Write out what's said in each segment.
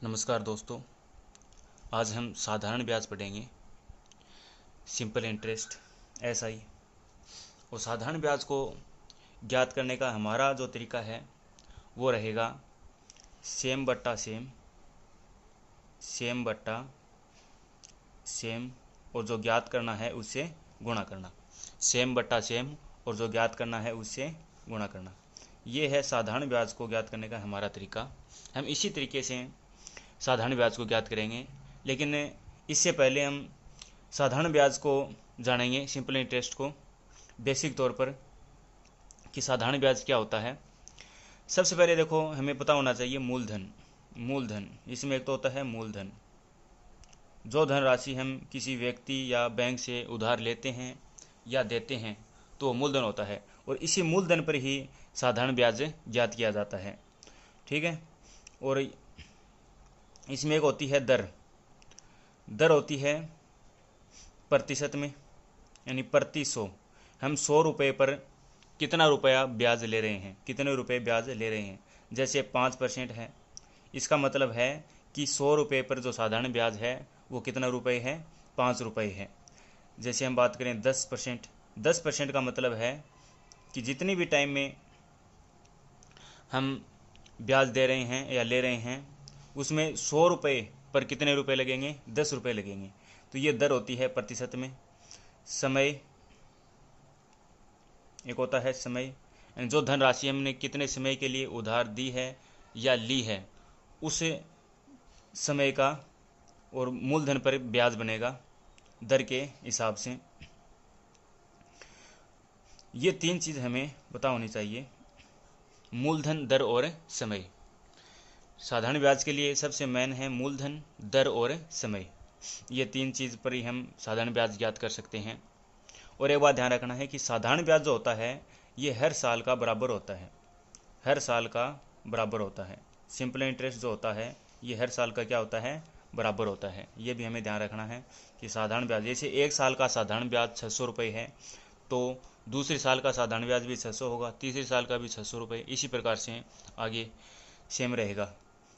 नमस्कार दोस्तों, आज हम साधारण ब्याज पढ़ेंगे। Simple interest SI। और साधारण ब्याज को ज्ञात करने का हमारा जो तरीका है वो रहेगा सेम बट्टा सेम, सेम बट्टा सेम, और जो ज्ञात करना है उससे गुणा करना। सेम बट्टा सेम और जो ज्ञात करना है उससे गुणा करना। ये है साधारण ब्याज को ज्ञात करने का हमारा तरीका। हम इसी तरीके से साधारण ब्याज को ज्ञात करेंगे, लेकिन इससे पहले हम साधारण ब्याज को जानेंगे, सिंपल इंटरेस्ट को बेसिक तौर पर कि साधारण ब्याज क्या होता है। सबसे पहले देखो, हमें पता होना चाहिए मूलधन। मूलधन इसमें एक तो होता है मूलधन, जो धनराशि हम किसी व्यक्ति या बैंक से उधार लेते हैं या देते हैं तो मूलधन होता है, और इसी मूलधन पर ही साधारण ब्याज ज्ञात किया जाता है। ठीक है। और इसमें एक होती है दर। दर होती है प्रतिशत में, यानी प्रति 100। हम 100 रुपये पर कितना रुपया ब्याज ले रहे हैं, कितने रुपए ब्याज ले रहे हैं। जैसे 5% है, इसका मतलब है कि 100 रुपये पर जो साधारण ब्याज है वो कितना रुपये है, 5 रुपये है। जैसे हम बात करें 10%, 10% का मतलब है कि जितनी भी टाइम में हम ब्याज दे रहे हैं या ले रहे हैं उसमें 100 रुपये पर कितने रुपए लगेंगे, 10 रुपये लगेंगे। तो ये दर होती है प्रतिशत में। समय एक होता है समय, जो धनराशि हमने कितने समय के लिए उधार दी है या ली है उस समय का, और मूलधन पर ब्याज बनेगा दर के हिसाब से। ये तीन चीज़ हमें पता होनी चाहिए, मूलधन, दर और समय। साधारण ब्याज के लिए सबसे मेन है मूलधन, दर और समय। ये तीन चीज़ पर ही हम साधारण ब्याज ज्ञात कर सकते हैं। और एक बात ध्यान रखना है कि साधारण ब्याज जो होता है ये हर साल का बराबर होता है, हर साल का बराबर होता है। सिंपल इंटरेस्ट जो होता है ये हर साल का क्या होता है, बराबर होता है। ये भी हमें ध्यान रखना है कि साधारण ब्याज, जैसे एक साल का साधारण ब्याज 600 रुपये है तो दूसरे साल का साधारण ब्याज भी 600 होगा, तीसरे साल का भी 600 रुपये, इसी प्रकार से आगे सेम रहेगा।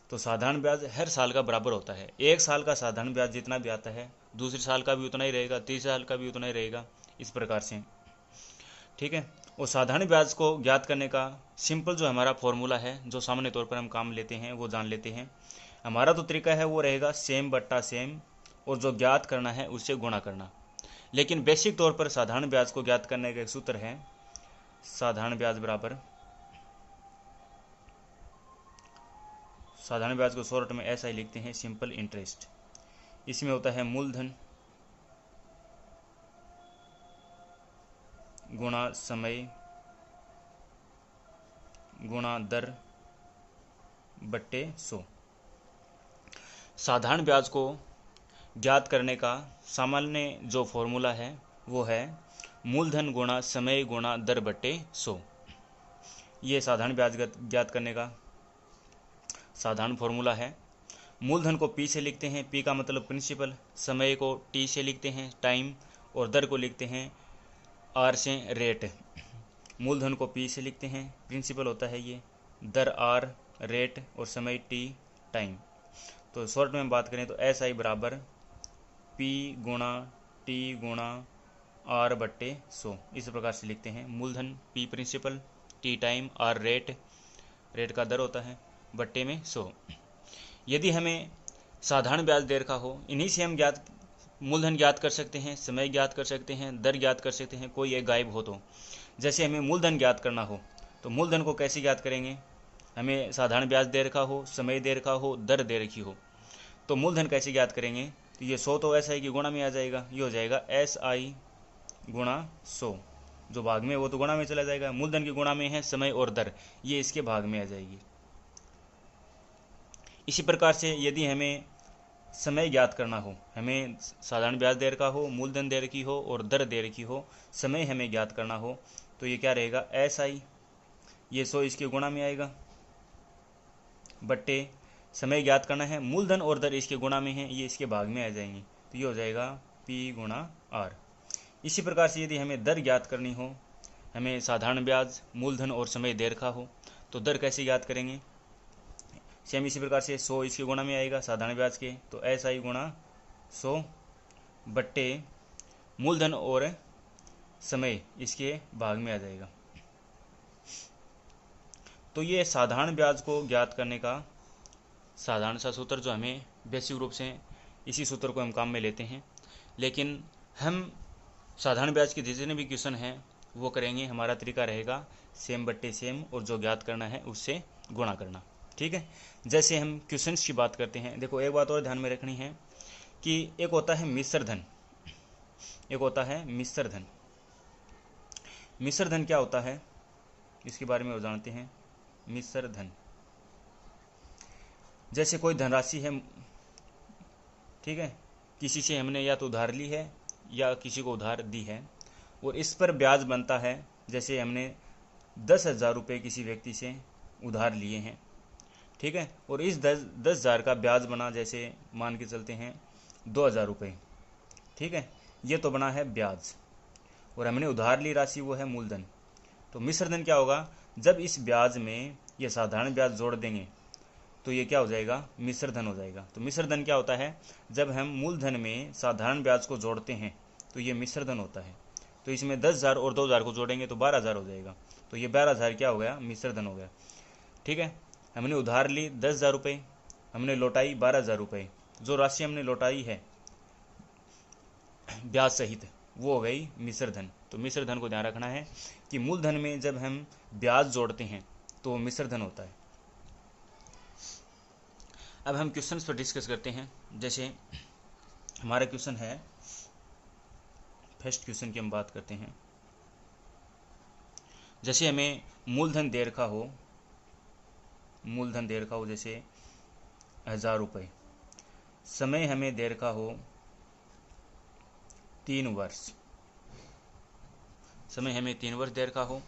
तो साधारण ब्याज हर साल का बराबर होता है। एक साल का साधारण ब्याज जितना भी आता है दूसरे साल का भी उतना ही रहेगा, तीसरे साल का भी उतना ही रहेगा, इस प्रकार से। ठीक है। और साधारण ब्याज को ज्ञात करने का सिंपल जो हमारा फॉर्मूला है, जो सामान्य तौर पर हम काम लेते हैं वो जान लेते हैं। हमारा तो तरीका है वो रहेगा सेम बट्टा सेम, और जो ज्ञात करना है उससे गुणा करना। लेकिन बेसिक तौर पर साधारण ब्याज को ज्ञात करने का एक सूत्र है, साधारण ब्याज बराबर, साधारण ब्याज को शॉर्ट में ऐसा ही लिखते हैं, सिंपल इंटरेस्ट। इसमें होता है मूलधन गुणा समय गुणा दर बट्टे 100। साधारण ब्याज को ज्ञात करने का सामान्य जो फॉर्मूला है वो है मूलधन गुणा समय गुणा दर बट्टे 100। ये साधारण ब्याज ज्ञात करने का साधारण फॉर्मूला है। मूलधन को P से लिखते हैं, P का मतलब प्रिंसिपल, समय को T से लिखते हैं टाइम, और दर को लिखते हैं R से रेट। मूलधन को P से लिखते हैं, प्रिंसिपल होता है ये, दर R रेट, और समय T टाइम। तो शॉर्ट में बात करें तो SI बराबर P गुणा T गुणा R बट्टे 100, इस प्रकार से लिखते हैं। मूलधन P principal, T time, R rate, rate का दर होता है, बट्टे में 100। यदि हमें साधारण ब्याज दे रखा हो, इन्हीं से हम मूलधन ज्ञात कर सकते हैं, समय ज्ञात कर सकते हैं, दर ज्ञात कर सकते हैं, कोई एक गायब हो तो। जैसे हमें मूलधन ज्ञात करना हो तो मूलधन को कैसे ज्ञात करेंगे, हमें साधारण ब्याज दे रखा हो, समय दे रखा हो, दर दे रखी हो, तो मूलधन कैसे ज्ञात करेंगे। तो ये 100 तो SI की गुणा में आ जाएगा, ये हो जाएगा SI गुणा 100, जो भाग में वो तो गुणा में चला जाएगा। मूलधन की गुणा में है समय और दर, ये इसके भाग में आ जाएगी। इसी प्रकार से यदि हमें समय ज्ञात करना हो, हमें साधारण ब्याज दे रखा हो, मूलधन दे रखी हो और दर दे रखी हो, समय हमें ज्ञात करना हो, तो ये क्या रहेगा SI, ये 100 इसके गुणा में आएगा, बट्टे समय ज्ञात करना है, मूलधन और दर इसके गुणा में है, ये इसके भाग में आ जाएंगे, तो ये हो जाएगा P गुणा R। इसी प्रकार से यदि हमें दर ज्ञात करनी हो, हमें साधारण ब्याज, मूलधन और समय दे रखा हो, तो दर कैसे ज्ञात करेंगे। सेम इसी प्रकार से 100 इसके गुणा में आएगा साधारण ब्याज के, तो SI गुणा 100 बट्टे मूलधन और समय इसके भाग में आ जाएगा। तो ये साधारण ब्याज को ज्ञात करने का साधारण सा सूत्र जो हमें बेसिक रूप से इसी सूत्र को हम काम में लेते हैं, लेकिन हम साधारण ब्याज के जितने भी क्वेश्चन हैं वो करेंगे, हमारा तरीका रहेगा सेम बट्टे सेम और जो ज्ञात करना है उससे गुणा करना। ठीक है, जैसे हम क्वेश्चंस की बात करते हैं, देखो एक बात और ध्यान में रखनी है कि एक होता है मिश्र धन, एक होता है मिश्र धन। मिश्र धन क्या होता है इसके बारे में जानते हैं। मिश्र धन जैसे कोई धनराशि है, ठीक है, किसी से हमने या तो उधार ली है या किसी को उधार दी है और इस पर ब्याज बनता है। जैसे हमने 10,000 रुपये किसी व्यक्ति से उधार लिए हैं, ठीक है, और इस 10,000 का ब्याज बना, जैसे मान के चलते हैं 2,000 रुपये, ठीक है, ये तो बना है ब्याज और हमने उधार ली राशि वो है मूलधन। तो मिश्र धन क्या होगा, जब इस ब्याज में ये साधारण ब्याज जोड़ देंगे तो ये क्या हो जाएगा, मिश्र धन हो जाएगा। तो मिश्र धन क्या होता है, जब हम मूलधन में साधारण ब्याज को जोड़ते हैं तो ये मिश्र धन होता है। तो इसमें 10,000 और 2,000 को जोड़ेंगे तो 12,000 हो जाएगा, तो ये 12,000 क्या हो गया, मिश्र धन हो गया। ठीक है, हमने उधार ली 10,000 रुपये, हमने लौटाई 12,000 रुपये, जो राशि हमने लौटाई है ब्याज सहित वो हो गई मिश्र धन। तो मिश्र धन को ध्यान रखना है कि मूलधन में जब हम ब्याज जोड़ते हैं तो मिश्र धन होता है। अब हम क्वेश्चंस पर डिस्कस करते हैं। जैसे हमारा क्वेश्चन है, फर्स्ट क्वेश्चन की हम बात करते हैं। जैसे हमें मूलधन दे रखा हो, मूलधन दे रखा हो जैसे 1,000 रुपये, समय हमें दे रखा हो 3 वर्ष, समय हमें 3 वर्ष दे रखा हो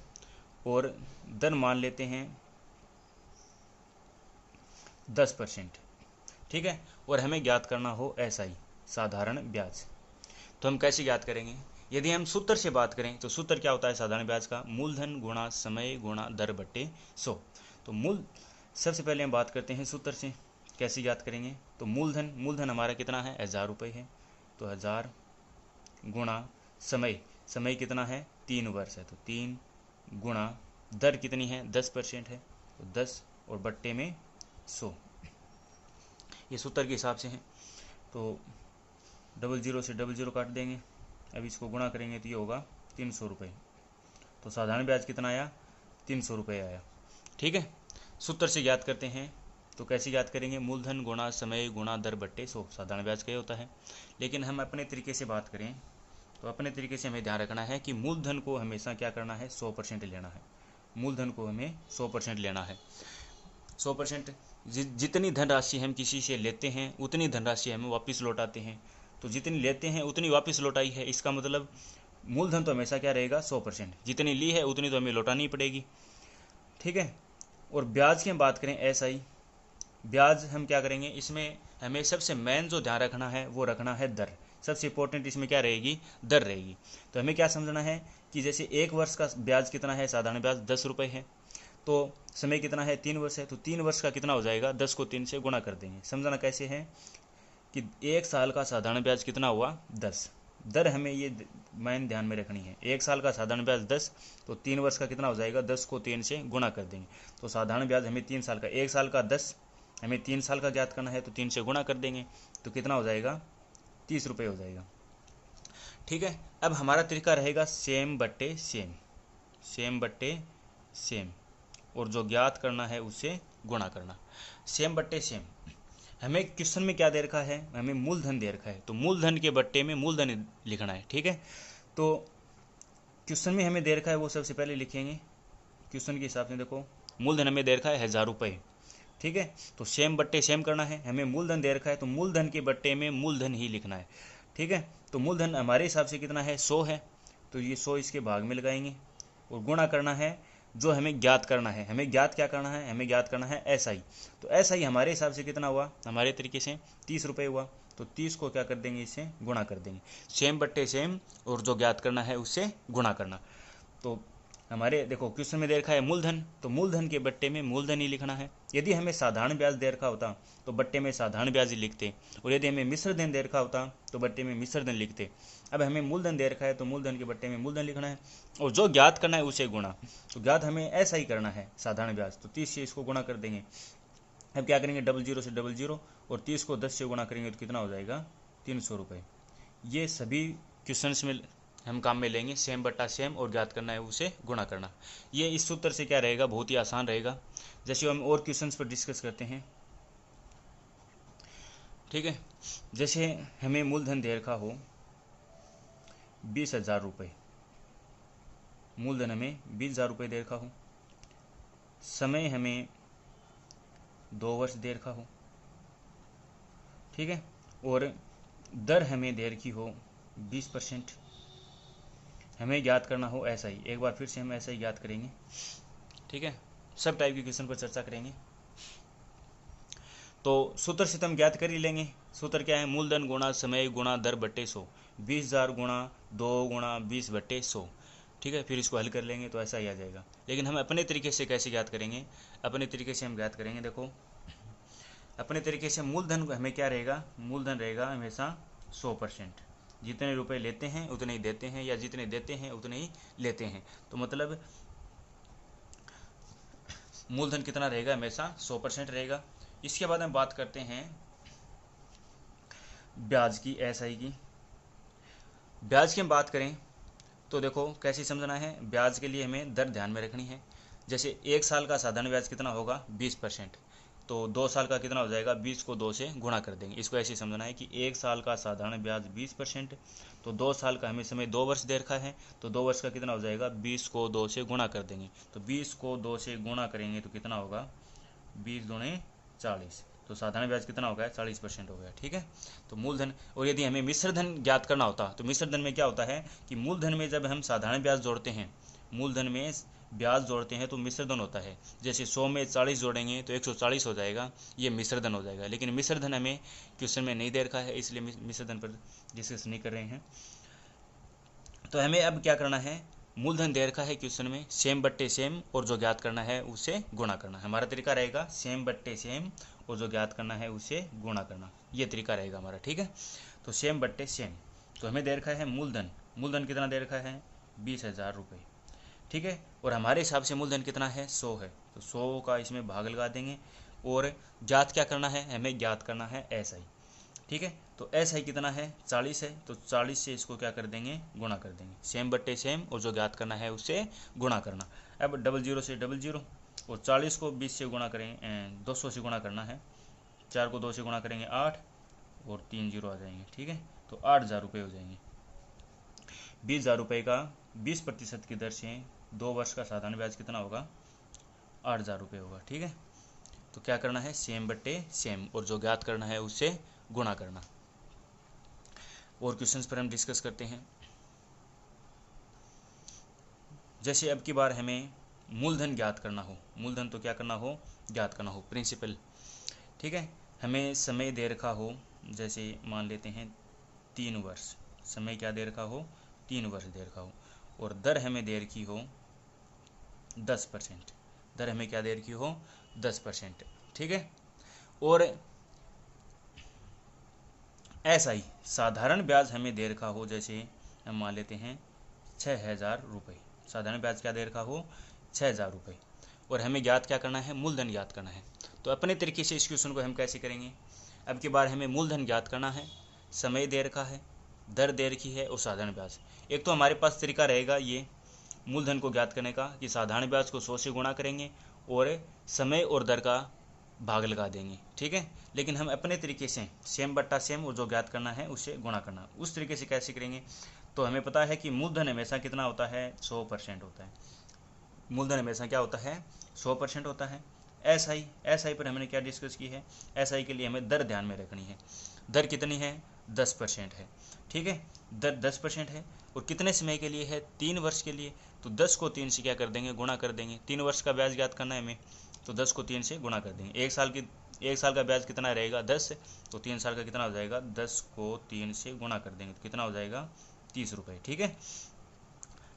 और दर मान लेते हैं 10%, ठीक है, और हमें ज्ञात करना हो SI साधारण ब्याज। तो हम कैसे ज्ञात करेंगे, यदि हम सूत्र से बात करें तो सूत्र क्या होता है साधारण ब्याज का, मूलधन गुणा समय गुणा दर बट्टे 100। तो सबसे पहले हम बात करते हैं सूत्र से, कैसे ज्ञात करेंगे। तो मूलधन हमारा कितना है, 1,000 रुपये है, तो 1,000 गुणा समय कितना है, 3 वर्ष है, तो 3 गुणा दर कितनी है, 10% है, तो 10 और बट्टे में 100, ये सूत्र के हिसाब से है। तो 00 से 00 काट देंगे, अब इसको गुणा करेंगे तो ये होगा 300 रुपये। तो साधारण ब्याज कितना आया, 300 रुपये आया। ठीक है, सूत्र से ज्ञात करते हैं। तो कैसे ज्ञात करेंगे, मूलधन गुणा समय गुणा दर बट्टे 100, साधारण ब्याज क्या होता है। लेकिन हम अपने तरीके से बात करें तो अपने तरीके से हमें ध्यान रखना है कि मूलधन को हमेशा क्या करना है, 100% लेना है। मूलधन को हमें 100% लेना है। 100% जितनी धनराशि हम किसी से लेते हैं उतनी धनराशि हमें वापस लौटाते हैं। तो जितनी लेते हैं उतनी वापस लौटाई है, इसका मतलब मूलधन तो हमेशा क्या रहेगा, 100%, जितनी ली है उतनी तो हमें लौटानी पड़ेगी। ठीक है, और ब्याज की हम बात करें SI ब्याज, हम क्या करेंगे, इसमें हमें सबसे मेन जो ध्यान रखना है वो रखना है दर। सबसे इंपॉर्टेंट इसमें क्या रहेगी, दर रहेगी। तो हमें क्या समझना है कि जैसे 1 वर्ष का ब्याज कितना है, साधारण ब्याज 10 रुपये है, तो समय कितना है, 3 वर्ष है, तो 3 वर्ष का कितना हो जाएगा, 10 को 3 से गुणा कर देंगे। समझना कैसे है कि 1 साल का साधारण ब्याज कितना हुआ, 10। दर हमें ये मेन ध्यान में रखनी है। 1 साल का साधारण ब्याज 10, तो 3 वर्ष का कितना हो जाएगा, 10 को 3 से गुणा कर देंगे। तो साधारण ब्याज हमें 3 साल का, 1 साल का 10, हमें 3 साल का ज्ञात करना है, तो 3 से गुणा कर देंगे, तो कितना हो जाएगा, 30 रुपये हो जाएगा। ठीक है, अब हमारा तरीका रहेगा सेम बट्टे सेम, सेम बट्टे सेम, और जो ज्ञात करना है उससे गुणा करना। सेम बट्टे सेम, हमें क्वेश्चन में क्या दे रखा है, हमें मूलधन दे रखा है, तो मूलधन के बट्टे में मूलधन लिखना है। ठीक है, तो क्वेश्चन में हमें दे रखा है वो सबसे पहले लिखेंगे क्वेश्चन के हिसाब से। देखो मूलधन हमें दे रखा है 1,000 रुपये, ठीक है, तो सेम बट्टे सेम करना है। हमें मूलधन दे रखा है तो मूलधन के बट्टे में मूलधन ही लिखना है। ठीक है, तो मूलधन हमारे हिसाब से कितना है, 100 है, तो ये 100 इसके भाग में लगाएंगे और गुणा करना है जो हमें ज्ञात करना है। हमें ज्ञात क्या करना है, हमें ज्ञात करना है SI। तो SI हमारे हिसाब से कितना हुआ, हमारे तरीके से 30 रुपये हुआ, तो 30 को क्या कर देंगे, इससे गुणा कर देंगे। सेम बट्टे सेम और जो ज्ञात करना है उससे गुणा करना। तो हमारे देखो क्वेश्चन में दे रखा है मूलधन, तो मूलधन के बट्टे में मूलधन ही लिखना है। यदि हमें साधारण ब्याज दे रखा होता तो बट्टे में साधारण ब्याज ही लिखते, और यदि हमें मिश्र धन दे रखा होता तो बट्टे में मिश्र धन लिखते। अब हमें मूलधन दे रखा है तो मूलधन के बट्टे में मूलधन लिखना है, और जो ज्ञात करना है उसे गुणा। तो ज्ञात हमें ऐसा ही करना है साधारण ब्याज, तो 30 से इसको गुणा कर देंगे। अब क्या करेंगे, 00 से 00, और 30 को 10 से गुणा करेंगे तो कितना हो जाएगा, 300 रुपये। ये सभी क्वेश्चंस में हम काम में लेंगे, सेम बट्टा सेम, और ज्ञात करना है उसे गुणा करना। ये इस सूत्र से क्या रहेगा, बहुत ही आसान रहेगा। जैसे हम और क्वेश्चंस पर डिस्कस करते हैं, ठीक है। जैसे हमें मूलधन दे रखा हो 20,000 रुपये, मूलधन हमें 20,000 रुपये दे रखा हो, समय हमें 2 वर्ष दे रखा हो, ठीक है, और दर हमें दे रखी हो 20%, हमें ज्ञात करना हो ऐसा ही। एक बार फिर से हम ऐसा ही ज्ञात करेंगे, ठीक है। सब टाइप के क्वेश्चन पर चर्चा करेंगे। तो सूत्र से तो हम ज्ञात कर ही लेंगे। सूत्र क्या है, मूलधन गुणा समय गुणा दर बट्टे 100, 20,000 गुणा 2 गुणा 20 बट्टे 100, ठीक है। फिर इसको हल कर लेंगे तो ऐसा ही आ जाएगा। लेकिन हम अपने तरीके से कैसे ज्ञात करेंगे, अपने तरीके से हम ज्ञात करेंगे। देखो अपने तरीके से मूलधन हमें क्या रहेगा, मूलधन रहेगा हमेशा 100%। जितने रुपए लेते हैं उतने ही देते हैं, या जितने देते हैं उतने ही लेते हैं। तो मतलब मूलधन कितना रहेगा, हमेशा 100% रहेगा। इसके बाद हम बात करते हैं ब्याज की, एसआई की। ब्याज की हम बात करें तो देखो कैसे समझना है। ब्याज के लिए हमें दर ध्यान में रखनी है। जैसे 1 साल का साधारण ब्याज कितना होगा, 20%, तो 2 साल का कितना हो जाएगा, 20 को 2 से गुणा कर देंगे। इसको ऐसे समझना है कि 1 साल का साधारण ब्याज 20%, तो 2 साल का हमें समय 2 वर्ष दे रखा है, तो 2 वर्ष का कितना हो जाएगा, 20 को 2 से गुणा कर देंगे। तो 20 को 2 से गुणा करेंगे तो कितना होगा, 20 दूने 40, तो साधारण ब्याज कितना हो गया, 40% हो गया, ठीक है। तो मूलधन, और यदि हमें मिश्र धन ज्ञात करना होता तो मिश्र धन में क्या होता है कि मूलधन में जब हम साधारण ब्याज जोड़ते हैं, मूलधन में ब्याज जोड़ते हैं तो मिश्र धन होता है। जैसे 100 में 40 जोड़ेंगे तो 140 हो जाएगा, ये मिश्र धन हो जाएगा। लेकिन मिश्र धन हमें क्वेश्चन में नहीं दे रखा है, इसलिए मिश्र धन पर डिस्कस नहीं कर रहे हैं। तो हमें अब क्या करना है, मूलधन दे रखा है क्वेश्चन में, सेम बट्टे सेम, और जो ज्ञात करना है उसे गुणा करना। हमारा तरीका रहेगा सेम बट्टे सेम, और जो ज्ञात करना है उसे गुणा करना, ये तरीका रहेगा हमारा, ठीक है। तो सेम बट्टे सेम, तो हमें दे रखा है मूलधन, मूलधन कितना दे रखा है, 20,000 रुपये, ठीक है। और हमारे हिसाब से मूलधन कितना है, 100 है, तो 100 का इसमें भाग लगा देंगे। और ज्ञात क्या करना है, हमें ज्ञात करना है एसआई, ठीक है। तो एसआई कितना है, 40 है, तो 40 से इसको क्या कर देंगे, गुणा कर देंगे। सेम बट्टे सेम, और जो ज्ञात करना है उससे गुणा करना। अब 00 से 00, और 40 को 20 से गुणा करेंगे, 200 से गुणा करना है, 4 को 2 से गुणा करेंगे 8, और 3 जीरो आ जाएंगे, ठीक है। तो 8,000 रुपये हो जाएंगे। 20,000 रुपये का 20% की दर से 2 वर्ष का साधारण ब्याज कितना होगा, 8,000 रुपये होगा, ठीक है। तो क्या करना है, सेम बट्टे सेम, और जो ज्ञात करना है उससे गुणा करना। और क्वेश्चंस पर हम डिस्कस करते हैं। जैसे अब की बार हमें मूलधन ज्ञात करना हो, मूलधन तो क्या करना हो, ज्ञात करना हो, प्रिंसिपल, ठीक है। हमें समय दे रखा हो, जैसे मान लेते हैं 3 वर्ष, समय क्या दे रखा हो, 3 वर्ष दे रखा हो, और दर हमें दे रखी हो 10%, दर हमें क्या दे रखी हो, 10%, ठीक है। और ऐसा ही साधारण ब्याज हमें दे रखा हो, जैसे हम मान लेते हैं 6,000 रुपये, साधारण ब्याज क्या दे रखा हो, 6,000 रुपये, और हमें ज्ञात क्या करना है, मूलधन ज्ञात करना है। तो अपने तरीके से इस क्वेश्चन को हम कैसे करेंगे, अब की बार हमें मूलधन ज्ञात करना है, समय दे रखा है, दर दे रखी है, और साधारण ब्याज। एक तो हमारे पास तरीका रहेगा ये मूलधन को ज्ञात करने का कि साधारण ब्याज को 100 से गुणा करेंगे और समय और दर का भाग लगा देंगे, ठीक है। लेकिन हम अपने तरीके से सेम बट्टा सेम, और जो ज्ञात करना है उससे गुणा करना, उस तरीके से कैसे करेंगे। तो हमें पता है कि मूलधन हमेशा कितना होता है, 100% होता है। मूलधन हमेशा क्या होता है, 100% होता है। एसआई पर हमने क्या डिस्कस की है, एसआई के लिए हमें दर ध्यान में रखनी है। दर कितनी है, 10% है, ठीक है। दर 10% है, और कितने समय के लिए है, 3 वर्ष के लिए। तो 10 को 3 से क्या कर देंगे, गुणा कर देंगे। 3 वर्ष का ब्याज ज्ञात करना है हमें, तो 10 को 3 से गुणा कर देंगे। 1 साल का ब्याज कितना रहेगा, 10, तो 3 साल का कितना हो जाएगा, 10 को 3 से गुणा कर देंगे तो कितना हो जाएगा, 30 रुपये, ठीक है।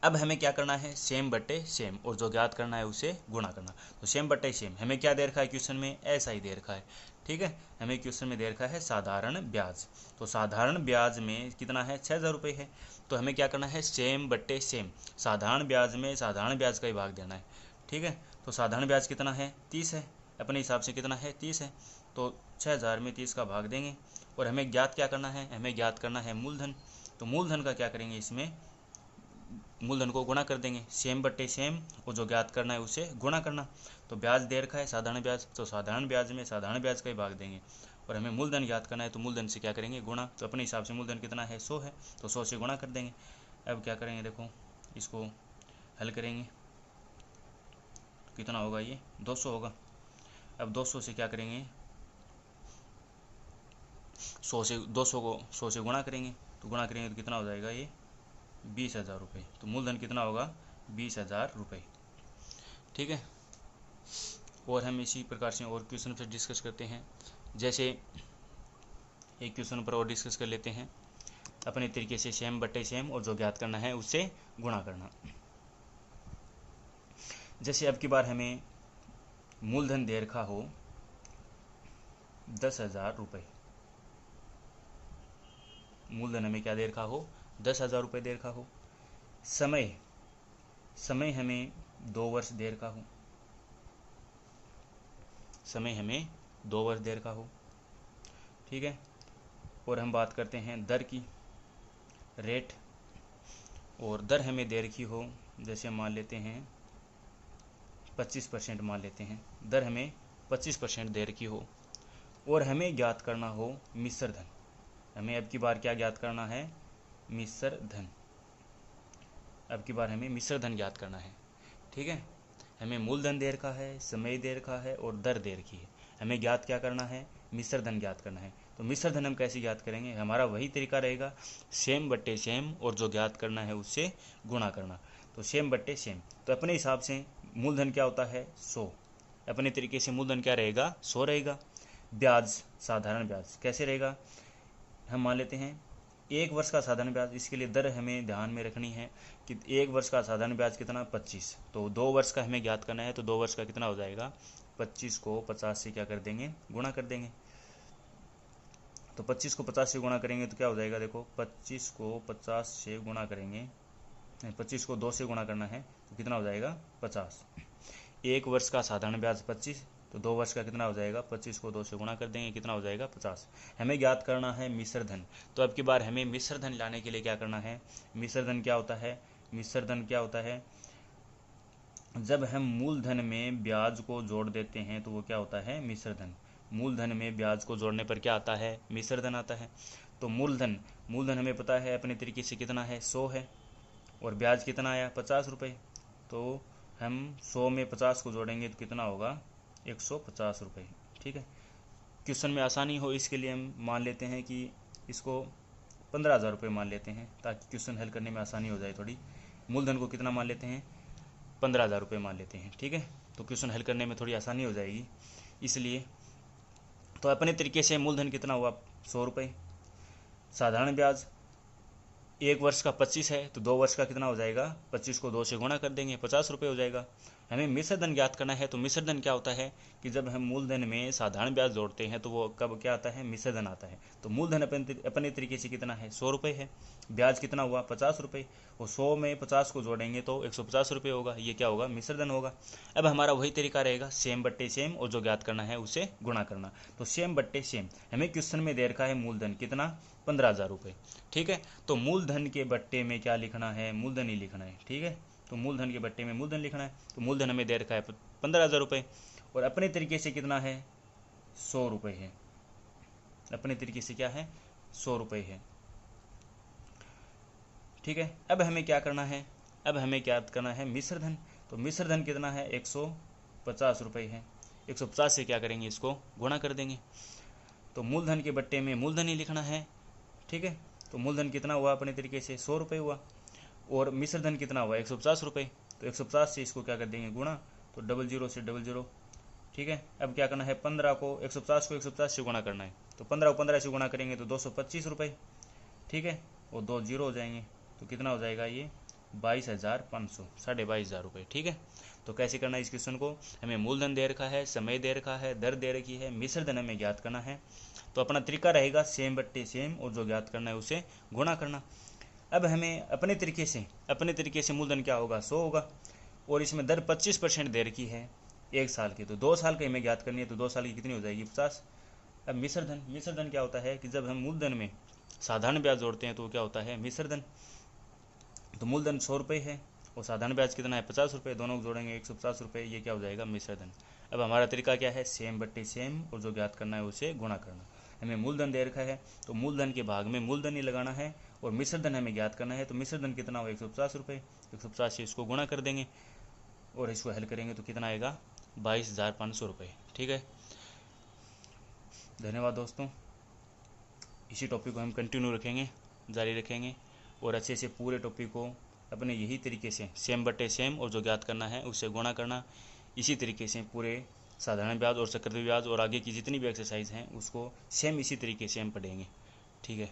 अब हमें क्या करना है, सेम बट्टे सेम, और जो ज्ञात करना है उसे गुणा करना। तो सेम बट्टे सेम हमें क्या दे रखा है क्वेश्चन में, ऐसा ही दे रखा है। ठीक है, हमें क्वेश्चन में दे रखा है साधारण ब्याज। तो साधारण ब्याज में कितना है, 6,000 रुपये है। तो हमें क्या करना है, सेम बट्टे सेम, साधारण ब्याज में साधारण ब्याज का ही भाग देना है। ठीक है, तो साधारण ब्याज कितना है, 30 है, अपने हिसाब से कितना है, 30 है। तो 6,000 में 30 का भाग देंगे। और हमें ज्ञात क्या करना है, हमें ज्ञात करना है मूलधन। तो मूलधन का क्या करेंगे, इसमें मूलधन को गुणा कर देंगे, सेम बट्टे सेम, और जो ज्ञात करना है उसे गुणा करना। तो ब्याज दे रखा है साधारण ब्याज, तो साधारण ब्याज में साधारण ब्याज का ही भाग देंगे। और हमें मूलधन ज्ञात करना है, तो मूलधन से क्या करेंगे, गुणा। तो अपने हिसाब से मूलधन कितना है, 100 है, तो 100 से गुणा कर देंगे। अब क्या करेंगे, देखो इसको हल करेंगे, कितना होगा, ये 200 होगा। अब 200 से क्या करेंगे, 200 को 100 से गुणा करेंगे, तो गुणा करेंगे तो कितना हो जाएगा, ये 20,000 रुपये। तो मूलधन कितना होगा, 20,000 रुपये। ठीक है, और हम इसी प्रकार से और क्वेश्चन पर डिस्कस करते हैं। जैसे एक क्वेश्चन पर और डिस्कस कर लेते हैं अपने तरीके से, सेम बट्टे सेम, और जो ज्ञात करना है उससे गुणा करना। जैसे अब की बार हमें मूलधन दे रखा हो 10,000 रुपये, मूलधन हमें क्या दे रखा हो, 10,000 रुपये दे रखा हो। समय हमें 2 वर्ष दे रखा हो, समय हमें 2 वर्ष दे रखा हो। ठीक है, और हम बात करते हैं दर की, रेट। और दर हमें दे रखी हो, जैसे मान लेते हैं 25% मान लेते हैं, दर हमें 25% दे रखी हो। और हमें ज्ञात करना हो मिश्र धन, हमें अब की बार क्या ज्ञात करना है, मिश्र धन। अब की बार हमें मिश्र धन ज्ञात करना है। ठीक है, हमें मूलधन दे रखा है, समय दे रखा है, और दर दे रखी है। हमें ज्ञात क्या करना है, मिश्र धन ज्ञात करना है। तो मिश्र धन हम कैसे ज्ञात करेंगे, हमारा वही तरीका रहेगा, सेम बट्टे सेम, और जो ज्ञात करना है उससे गुणा करना। तो सेम बट्टे सेम, तो अपने हिसाब से मूलधन क्या होता है, 100, अपने तरीके से मूलधन क्या रहेगा, 100 रहेगा। ब्याज, साधारण ब्याज कैसे रहेगा, हम मान लेते हैं 1 वर्ष का साधारण ब्याज। इसके लिए दर हमें ध्यान में रखनी है कि 1 वर्ष का साधारण ब्याज कितना, 25। तो 2 वर्ष का हमें ज्ञात करना है, तो 2 वर्ष का कितना हो जाएगा, 25 को 50 से क्या कर देंगे, गुणा कर देंगे। तो 25 को 50 से गुणा करेंगे तो क्या हो जाएगा, देखो 25 को 50 से गुणा करेंगे, 25 को 2 से गुणा करना है, तो कितना हो जाएगा, 50। 1 वर्ष का साधारण ब्याज 25, तो 2 वर्ष का कितना हो जाएगा, 25 को 2 से गुणा कर देंगे, कितना हो जाएगा, 50। हमें ज्ञात करना है मिश्र धन। तो अब की बार हमें मिश्र धन लाने के लिए क्या करना है, मिश्र धन क्या होता है, मिश्र धन क्या होता है, जब हम मूलधन में ब्याज को जोड़ देते हैं तो वो क्या होता है, मिश्र धन। मूलधन में ब्याज को जोड़ने पर क्या आता है, मिश्र धन आता है। तो मूलधन हमें पता है अपने तरीके से कितना है, 100 है, और ब्याज कितना आया, 50 रुपये। तो हम 100 में 50 को जोड़ेंगे तो कितना होगा, 150 रुपये। ठीक है, क्वेश्चन में आसानी हो इसके लिए हम मान लेते हैं कि इसको 15,000 रुपये मान लेते हैं, ताकि क्वेश्चन हल करने में आसानी हो जाए थोड़ी। मूलधन को कितना मान लेते हैं, 15,000 रुपये मान लेते हैं। ठीक है, तो क्वेश्चन हल करने में थोड़ी आसानी हो जाएगी इसलिए। तो अपने तरीके से मूलधन कितना हुआ, 100 रुपये। साधारण ब्याज 1 वर्ष का 25 है, तो 2 वर्ष का कितना हो जाएगा, 25 को 2 से गुणा कर देंगे, 50 रुपये हो जाएगा। हमें मिश्र धन ज्ञात करना है। तो मिश्र धन क्या होता है कि जब हम मूलधन में साधारण ब्याज जोड़ते हैं तो वो कब क्या आता है, मिश्र धन आता है। तो मूलधन अपने तरीके से कितना है, 100 रुपये है, ब्याज कितना हुआ, 50 रुपये, और 100 में 50 को जोड़ेंगे तो 150 रुपये होगा, ये क्या होगा, मिश्र धन होगा। अब हमारा वही तरीका रहेगा, सेम बट्टे सेम, और जो ज्ञात करना है उसे गुणा करना। तो सेम बट्टे सेम, हमें क्वेश्चन में दे रखा है मूलधन कितना, 15,000 रुपये। ठीक है, तो मूलधन के बट्टे में क्या लिखना है, मूलधन ही लिखना है। ठीक है, तो मूलधन के बट्टे में मूलधन लिखना है। तो मूलधन हमें दे रखा है 15,000 रुपये, और अपने तरीके से कितना है, 100 रुपये है। अपने तरीके से क्या है, 100 रुपये है। ठीक है, अब हमें क्या करना है, अब हमें क्या करना है, मिश्र धन। तो मिश्र धन कितना है, 150 रुपये है। 150 से क्या करेंगे, इसको गुणा कर देंगे। तो मूलधन के बट्टे में मूलधन ही लिखना है। ठीक है, तो मूलधन कितना हुआ, अपने तरीके से 100 रुपये हुआ, और मिश्र धन कितना हुआ, 150 रुपये। तो 150 से इसको क्या कर देंगे, गुणा, तो 00 से 00। ठीक है, अब क्या करना है, 15 को 150 से गुणा करना है। तो 15 को 15 से गुणा करेंगे तो 225 रुपये। ठीक है, और 2 जीरो हो जाएंगे, तो कितना हो जाएगा, ये 22,500, 22,500 रुपये। ठीक है, तो कैसे करना है इस क्वेश्चन को, हमें मूलधन दे रखा है, समय दे रखा है, दर दे रखी है, मिश्र धन हमें ज्ञात करना है। तो अपना तरीका रहेगा सेम बट्टे सेम, और जो ज्ञात करना है उसे गुणा करना। अब हमें अपने तरीके से मूलधन क्या होगा, 100 होगा, और इसमें दर 25% दे रखी है 1 साल की, तो 2 साल की हमें ज्ञात करनी है, तो 2 साल की कितनी हो जाएगी, 50। अब मिश्र धन क्या होता है कि जब हम मूलधन में साधारण ब्याज जोड़ते हैं तो क्या होता है, मिश्र धन। तो मूलधन 100 रुपये है और साधारण ब्याज कितना है, 50 रुपये, दोनों को जोड़ेंगे 150 रुपये, ये क्या हो जाएगा, मिश्र धन। अब हमारा तरीका क्या है, सेम बट्टे सेम, और जो ज्ञात करना है उसे गुणा करना। हमें मूलधन दे रखा है तो मूलधन के भाग में मूलधन ही लगाना है, और मिश्र धन हमें ज्ञात करना है, तो मिश्र धन कितना हो, 150 रुपये, 150 से इसको गुणा कर देंगे और इसको हल करेंगे तो कितना आएगा, 22,500 रुपये। ठीक है, धन्यवाद दोस्तों। इसी टॉपिक को हम कंटिन्यू रखेंगे, जारी रखेंगे, और अच्छे से पूरे टॉपिक को अपने यही तरीके से सेम बट्टे सेम और जो ज्ञात करना है उससे गुणा करना, इसी तरीके से पूरे साधारण ब्याज और चक्रवृद्धि ब्याज और आगे की जितनी भी एक्सरसाइज हैं उसको सेम इसी तरीके से हम पढ़ेंगे। ठीक है।